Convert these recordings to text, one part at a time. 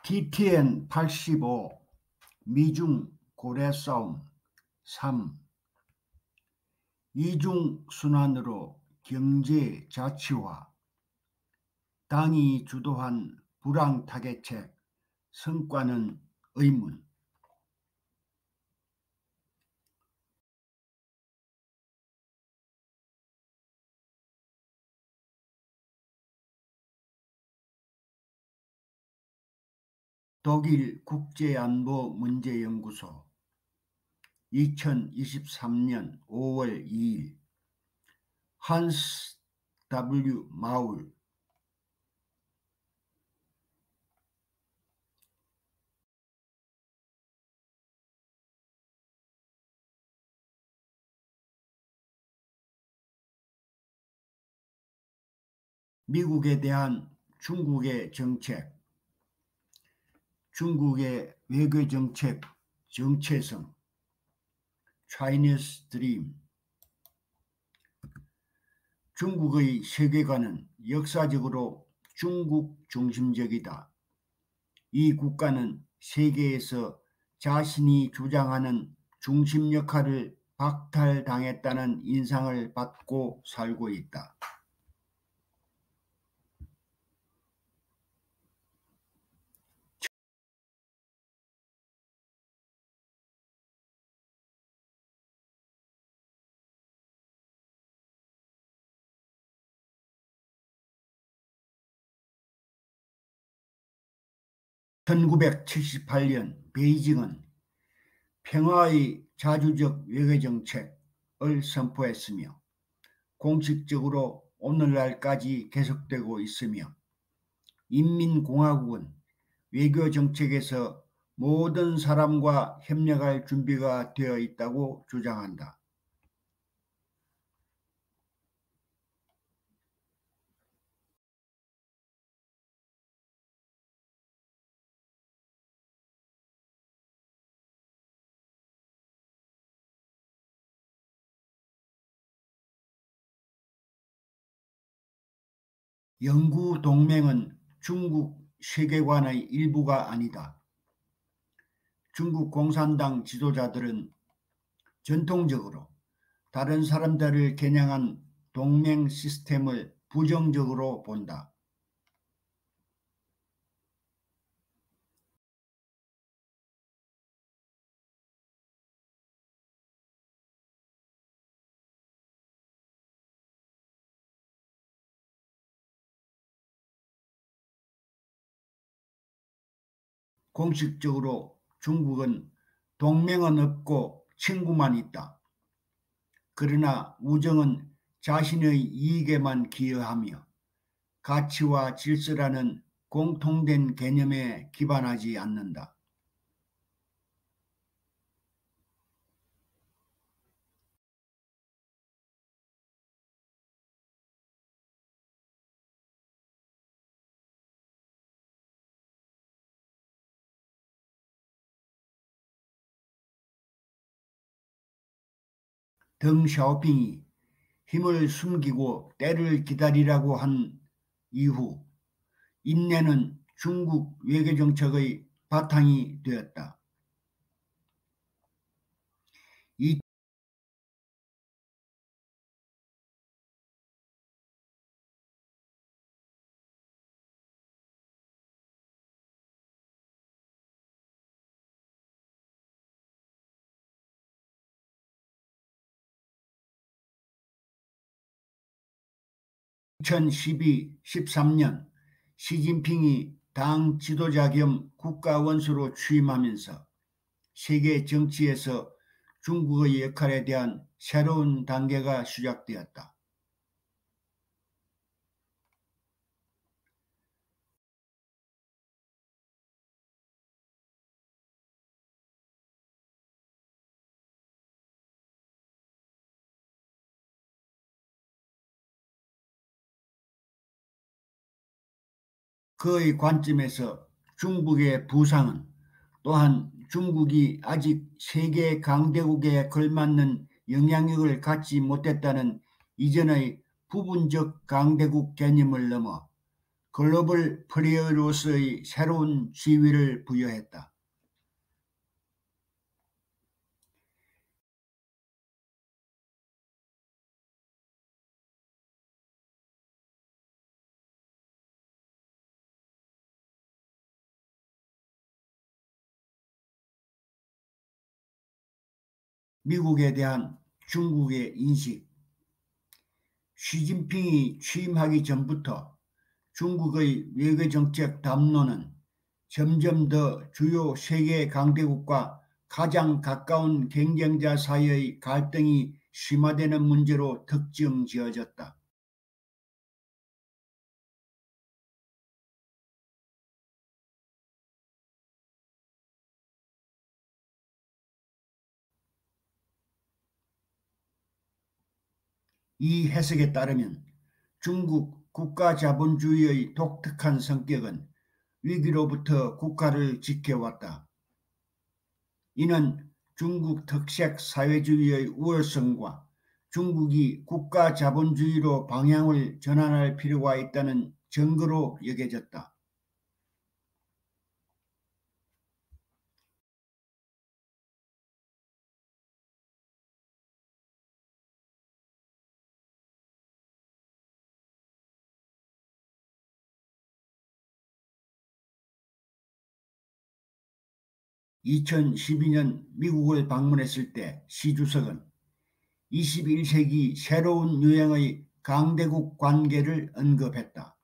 TTN-85 미중 고래 싸움 3. 이중순환으로 경제 자치화, 당이 주도한 불황 타개책, 성과는 의문. 독일 국제안보문제연구소 2023년 5월 2일 한스 W. 마울 미국에 대한 중국의 정책, 중국의 외교정책 정체성, Chinese Dream. 중국의 세계관은 역사적으로 중국 중심적이다. 이 국가는 세계에서 자신이 주장하는 중심 역할을 박탈당했다는 인상을 받고 살고 있다. (1978년) 베이징은 평화의 자주적 외교정책을 선포했으며 공식적으로 오늘날까지 계속되고 있으며 인민공화국은 외교정책에서 모든 사람과 협력할 준비가 되어 있다고 주장한다. 영구동맹은 중국 세계관의 일부가 아니다. 중국 공산당 지도자들은 전통적으로 다른 사람들을 겨냥한 동맹 시스템을 부정적으로 본다. 공식적으로 중국은 동맹은 없고 친구만 있다. 그러나 우정은 자신의 이익에만 기여하며 가치와 질서라는 공통된 개념에 기반하지 않는다. 덩샤오핑이 힘을 숨기고 때를 기다리라고 한 이후 인내는 중국 외교정책의 바탕이 되었다. 2013년 시진핑이 당 지도자 겸 국가 원수로 취임하면서 세계 정치에서 중국의 역할에 대한 새로운 단계가 시작되었다. 그의 관점에서 중국의 부상은 또한 중국이 아직 세계 강대국에 걸맞는 영향력을 갖지 못했다는 이전의 부분적 강대국 개념을 넘어 글로벌 플레이어로서의 새로운 지위를 부여했다. 미국에 대한 중국의 인식. 시진핑이 취임하기 전부터 중국의 외교정책 담론은 점점 더 주요 세계 강대국과 가장 가까운 경쟁자 사이의 갈등이 심화되는 문제로 특정지어졌다. 이 해석에 따르면 중국 국가자본주의의 독특한 성격은 위기로부터 국가를 지켜왔다. 이는 중국 특색 사회주의의 우월성과 중국이 국가자본주의로 방향을 전환할 필요가 있다는 증거로 여겨졌다. 2012년 미국을 방문했을 때 시 주석은 21세기 새로운 유형의 강대국 관계를 언급했다.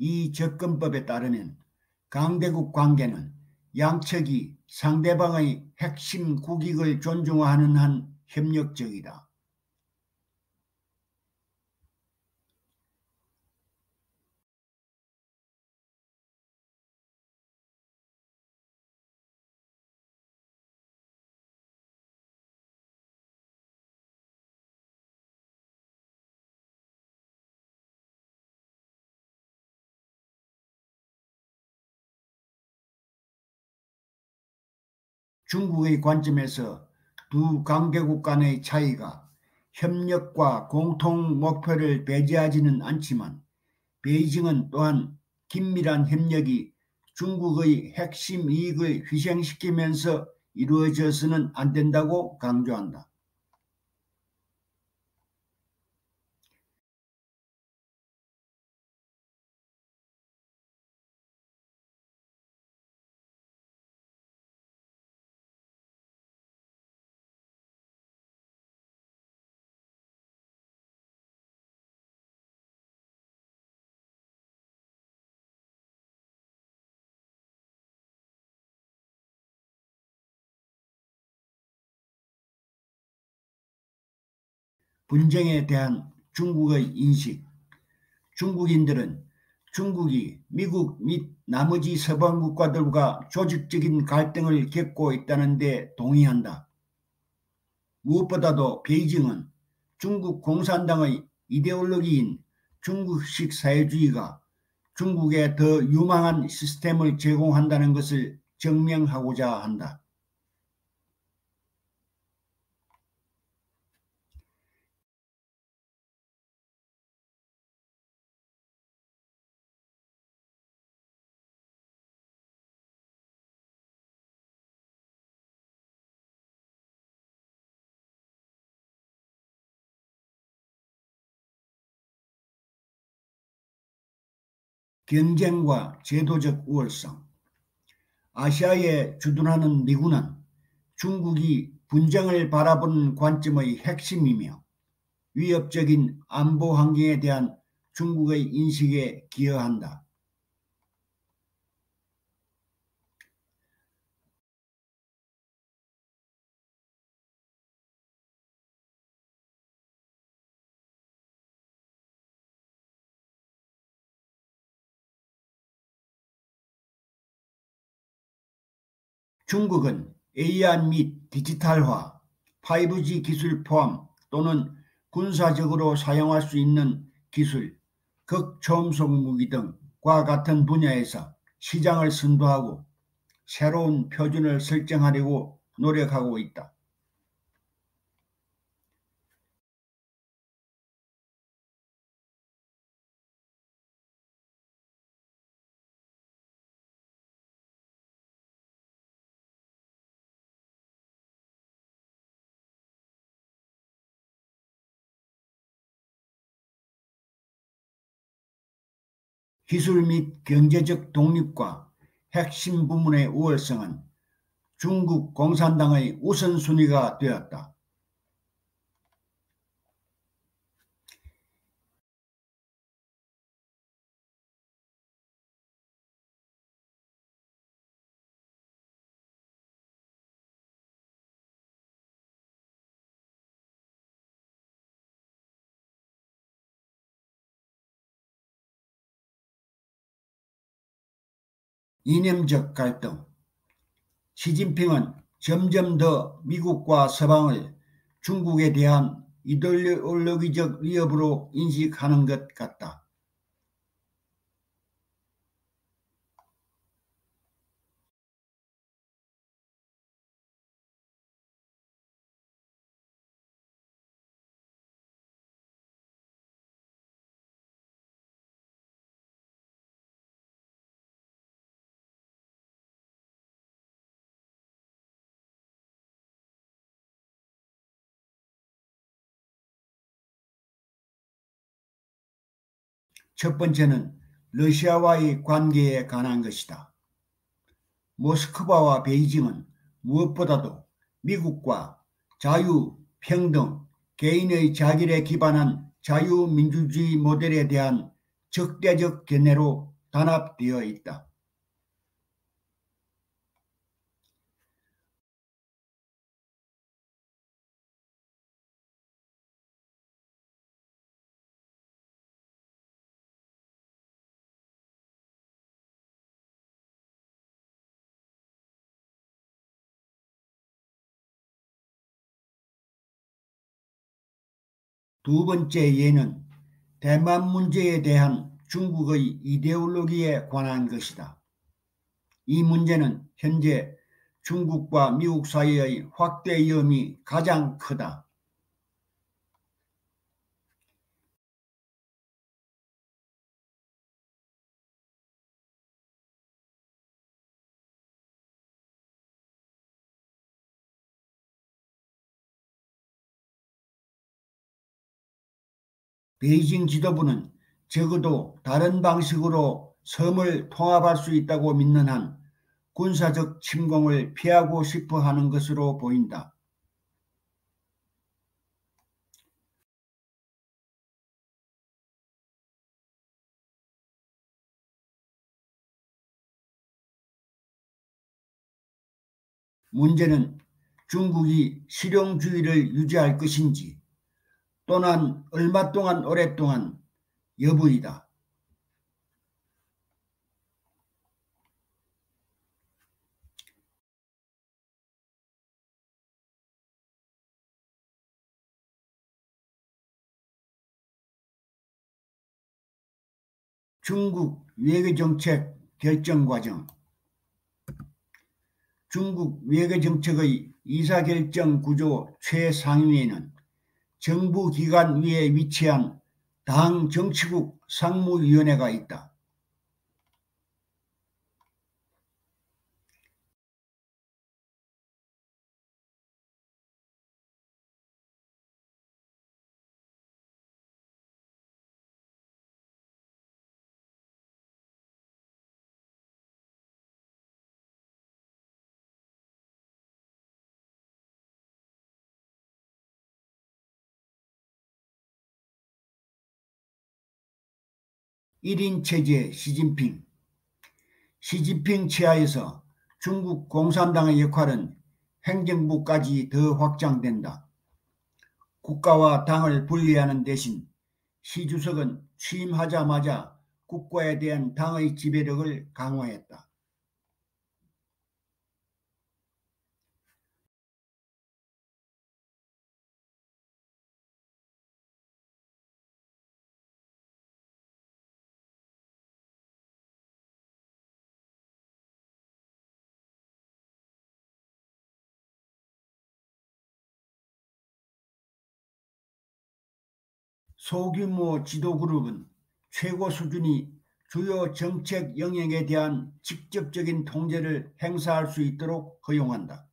이 접근법에 따르면 강대국 관계는 양측이 상대방의 핵심 국익을 존중하는 한 협력적이다. 중국의 관점에서 두 강대국 간의 차이가 협력과 공통 목표를 배제하지는 않지만 베이징은 또한 긴밀한 협력이 중국의 핵심 이익을 희생시키면서 이루어져서는 안 된다고 강조한다. 분쟁에 대한 중국의 인식. 중국인들은 중국이 미국 및 나머지 서방 국가들과 조직적인 갈등을 겪고 있다는 데 동의한다. 무엇보다도 베이징은 중국 공산당의 이데올로기인 중국식 사회주의가 중국에 더 유망한 시스템을 제공한다는 것을 증명하고자 한다. 경쟁과 제도적 우월성. 아시아에 주둔하는 미군은 중국이 분쟁을 바라보는 관점의 핵심이며 위협적인 안보 환경에 대한 중국의 인식에 기여한다. 중국은 AR 및 디지털화, 5G 기술 포함 또는 군사적으로 사용할 수 있는 기술, 극초음속 무기 등과 같은 분야에서 시장을 선도하고 새로운 표준을 설정하려고 노력하고 있다. 기술 및 경제적 독립과 핵심 부문의 우월성은 중국 공산당의 우선순위가 되었다. 이념적 갈등. 시진핑은 점점 더 미국과 서방을 중국에 대한 이데올로기적 위협으로 인식하는 것 같다. 첫 번째는 러시아와의 관계에 관한 것이다. 모스크바와 베이징은 무엇보다도 미국과 자유, 평등, 개인의 자율에 기반한 자유민주주의 모델에 대한 적대적 견해로 단합되어 있다. 두 번째 예는 대만 문제에 대한 중국의 이데올로기에 관한 것이다. 이 문제는 현재 중국과 미국 사이의 확대 위험이 가장 크다. 베이징 지도부는 적어도 다른 방식으로 섬을 통합할 수 있다고 믿는 한 군사적 침공을 피하고 싶어 하는 것으로 보인다. 문제는 중국이 실용주의를 유지할 것인지 또는 얼마 동안 오랫동안 여부이다. 중국 외교정책 결정 과정. 중국 외교정책의 의사결정 구조 최상위에는 정부기관 위에 위치한 당 정치국 상무위원회가 있다. 일인체제 시진핑. 시진핑 치하에서 중국 공산당의 역할은 행정부까지 더 확장된다. 국가와 당을 분리하는 대신 시 주석은 취임하자마자 국가에 대한 당의 지배력을 강화했다. 소규모 지도그룹은 최고 수준이 주요 정책 영역에 대한 직접적인 통제를 행사할 수 있도록 허용한다.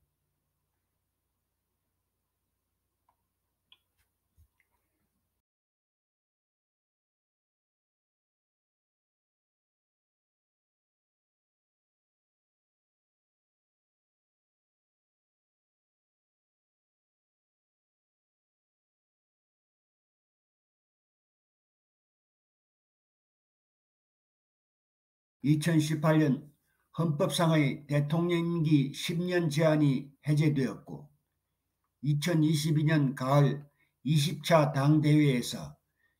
2018년 헌법상의 대통령 임기 10년 제한이 해제되었고 2022년 가을 20차 당대회에서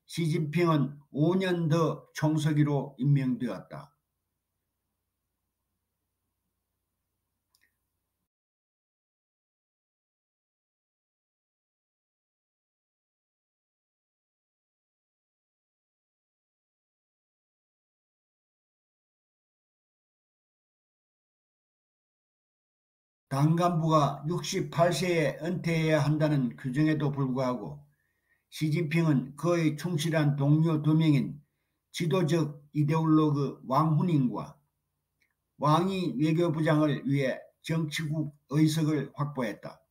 시진핑은 5년 더 총서기로 임명되었다. 당 간부가 68세에 은퇴해야 한다는 규정에도 불구하고 시진핑은 그의 충실한 동료 2명인 지도적 이데올로그 왕훈잉과 왕이 외교부장을 위해 정치국 의석을 확보했다.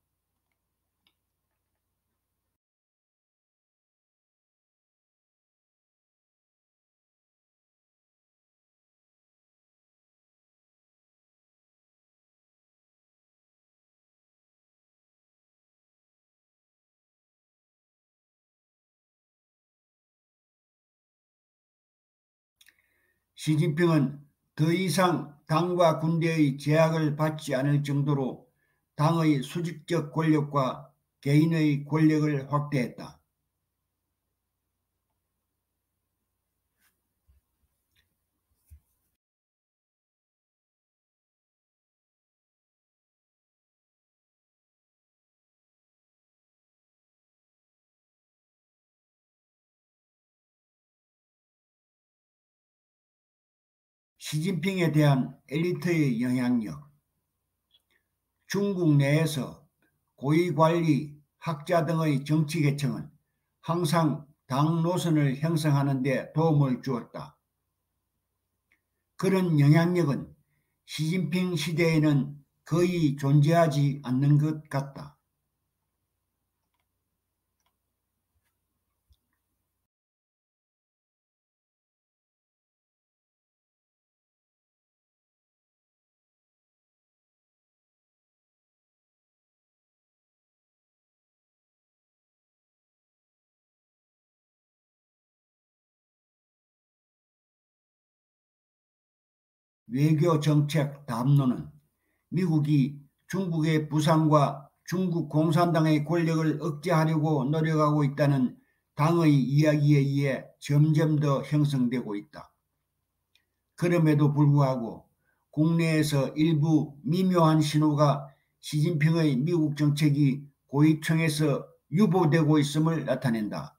시진핑은 더 이상 당과 군대의 제약을 받지 않을 정도로 당의 수직적 권력과 개인의 권력을 확대했다. 시진핑에 대한 엘리트의 영향력. 중국 내에서 고위관리, 학자 등의 정치계층은 항상 당 노선을 형성하는 데 도움을 주었다. 그런 영향력은 시진핑 시대에는 거의 존재하지 않는 것 같다. 외교 정책 담론은 미국이 중국의 부상과 중국 공산당의 권력을 억제하려고 노력하고 있다는 당의 이야기에 의해 점점 더 형성되고 있다. 그럼에도 불구하고 국내에서 일부 미묘한 신호가 시진핑의 미국 정책이 고위층에서 유보되고 있음을 나타낸다.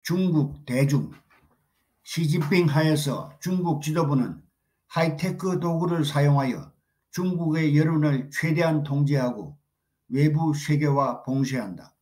중국 대중. 시진핑 하에서 중국 지도부는 하이테크 도구를 사용하여 중국의 여론을 최대한 통제하고 외부 세계와 봉쇄한다.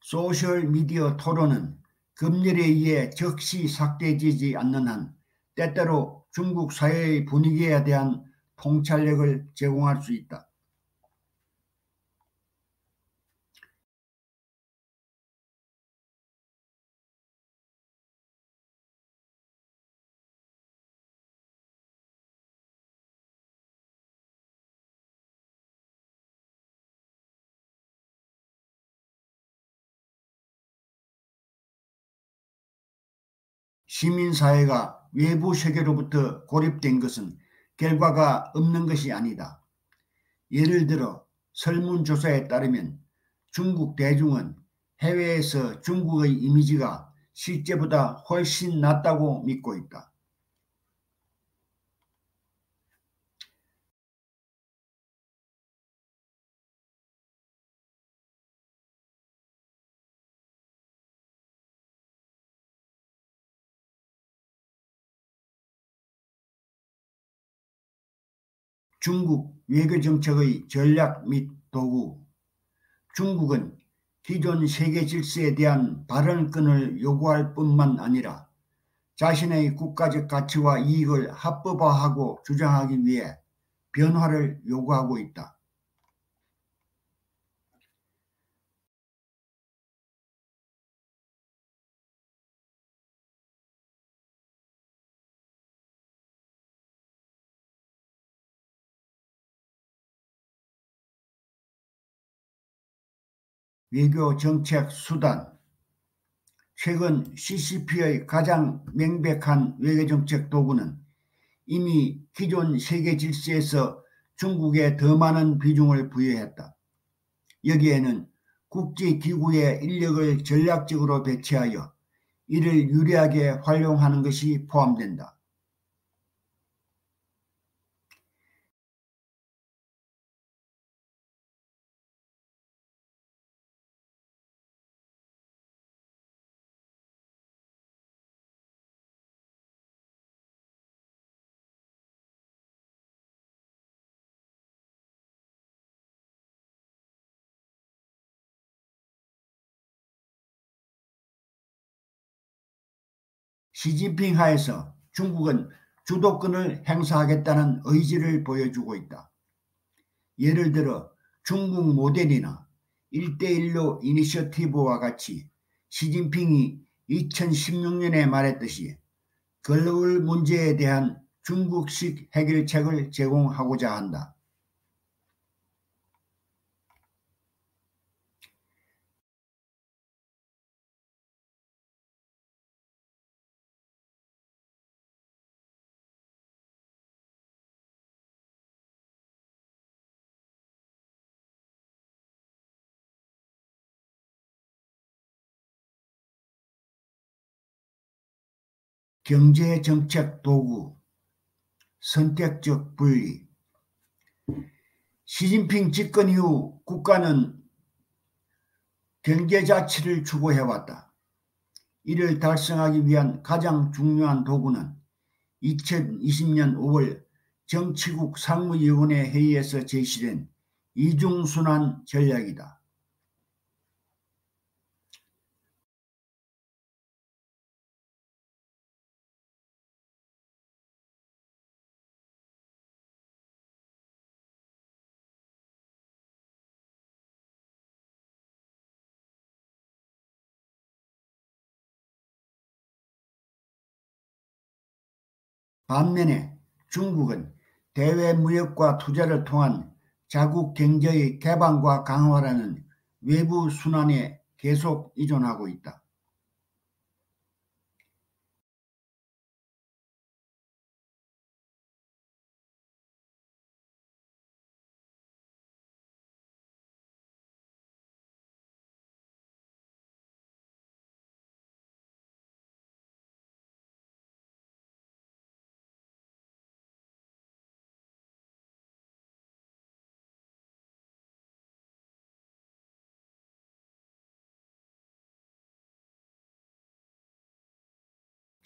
소셜미디어 토론은 검열에 의해 즉시 삭제되지 않는 한 때때로 중국 사회의 분위기에 대한 통찰력을 제공할 수 있다. 시민사회가 외부 세계로부터 고립된 것은 결과가 없는 것이 아니다. 예를 들어 설문조사에 따르면 중국 대중은 해외에서 중국의 이미지가 실제보다 훨씬 낫다고 믿고 있다. 중국 외교정책의 전략 및 도구. 중국은 기존 세계 질서에 대한 발언권을 요구할 뿐만 아니라 자신의 국가적 가치와 이익을 합법화하고 주장하기 위해 변화를 요구하고 있다. 외교 정책 수단. 최근 CCP의 가장 명백한 외교정책 도구는 이미 기존 세계 질서에서 중국에 더 많은 비중을 부여했다. 여기에는 국제기구의 인력을 전략적으로 배치하여 이를 유리하게 활용하는 것이 포함된다. 시진핑 하에서 중국은 주도권을 행사하겠다는 의지를 보여주고 있다. 예를 들어 중국 모델이나 1대1로 이니셔티브와 같이 시진핑이 2016년에 말했듯이 글로벌 문제에 대한 중국식 해결책을 제공하고자 한다. 경제정책 도구. 선택적 분리. 시진핑 집권 이후 국가는 경제자치를 추구해왔다. 이를 달성하기 위한 가장 중요한 도구는 2020년 5월 정치국 상무위원회 회의에서 제시된 이중순환 전략이다. 반면에 중국은 대외 무역과 투자를 통한 자국 경제의 개방과 강화라는 외부 순환에 계속 의존하고 있다.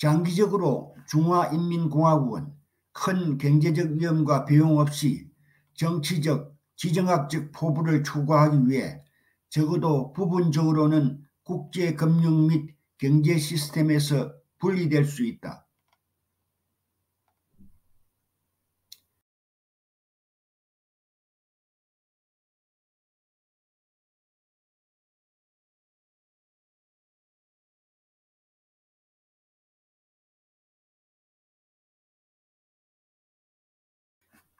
장기적으로 중화인민공화국은 큰 경제적 위험과 비용 없이 정치적, 지정학적 포부를 추구하기 위해 적어도 부분적으로는 국제금융 및 경제 시스템에서 분리될 수 있다.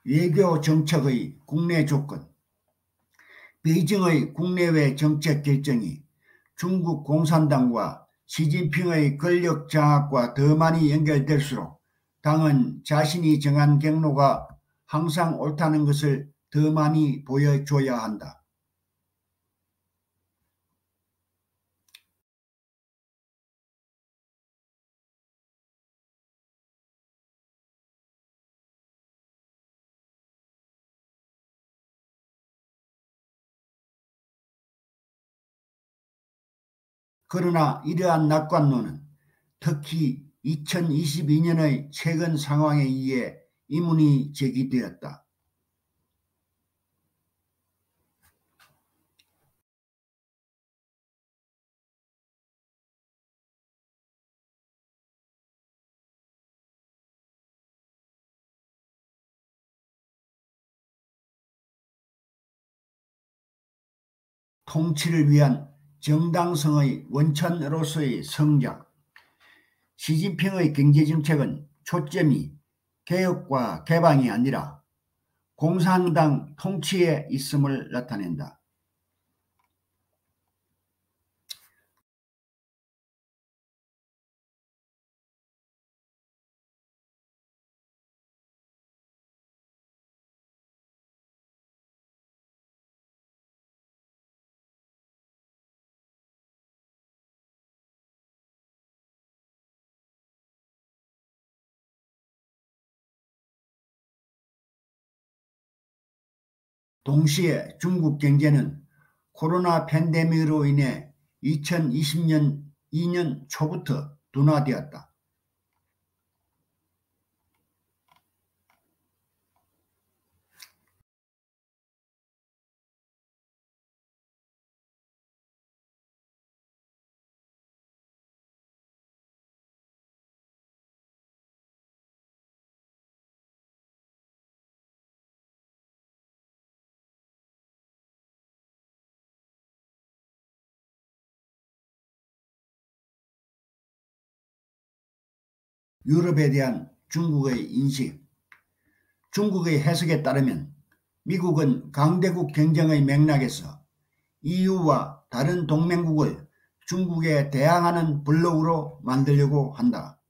외교 정책의 국내 조건. 베이징의 국내외 정책 결정이 중국 공산당과 시진핑의 권력 장악과 더 많이 연결될수록 당은 자신이 정한 경로가 항상 옳다는 것을 더 많이 보여줘야 한다. 그러나 이러한 낙관론은 특히 2022년의 최근 상황에 의해 의문이 제기되었다. 통치를 위한 정당성의 원천으로서의 성장. 시진핑의 경제정책은 초점이 개혁과 개방이 아니라 공산당 통치에 있음을 나타낸다. 동시에 중국 경제는 코로나 팬데믹으로 인해 2020년 2년 초부터 둔화되었다. 유럽에 대한 중국의 인식. 중국의 해석에 따르면 미국은 강대국 경쟁의 맥락에서 EU와 다른 동맹국을 중국에 대항하는 블록으로 만들려고 한다.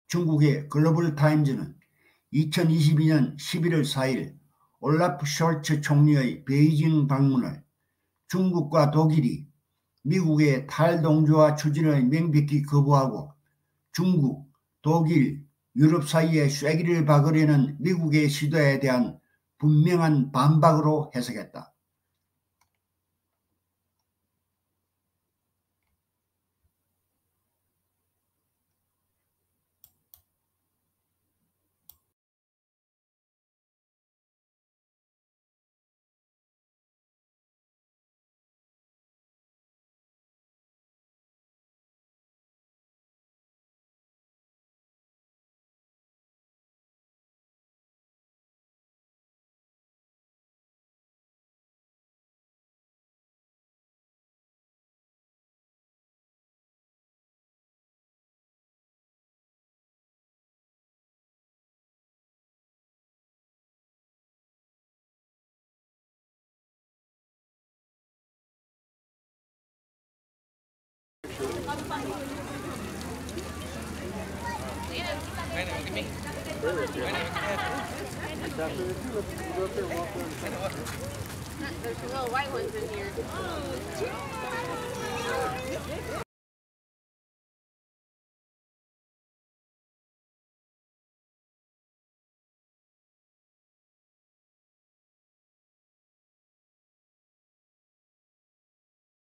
중국의 글로벌 타임즈는 2022년 11월 4일 올라프 숄츠 총리의 베이징 방문을 중국과 독일이 미국의 탈동조화 추진을 명백히 거부하고 중국, 독일, 유럽 사이에 쐐기를 박으려는 미국의 시도에 대한 분명한 반박으로 해석했다. There's some little white ones in here.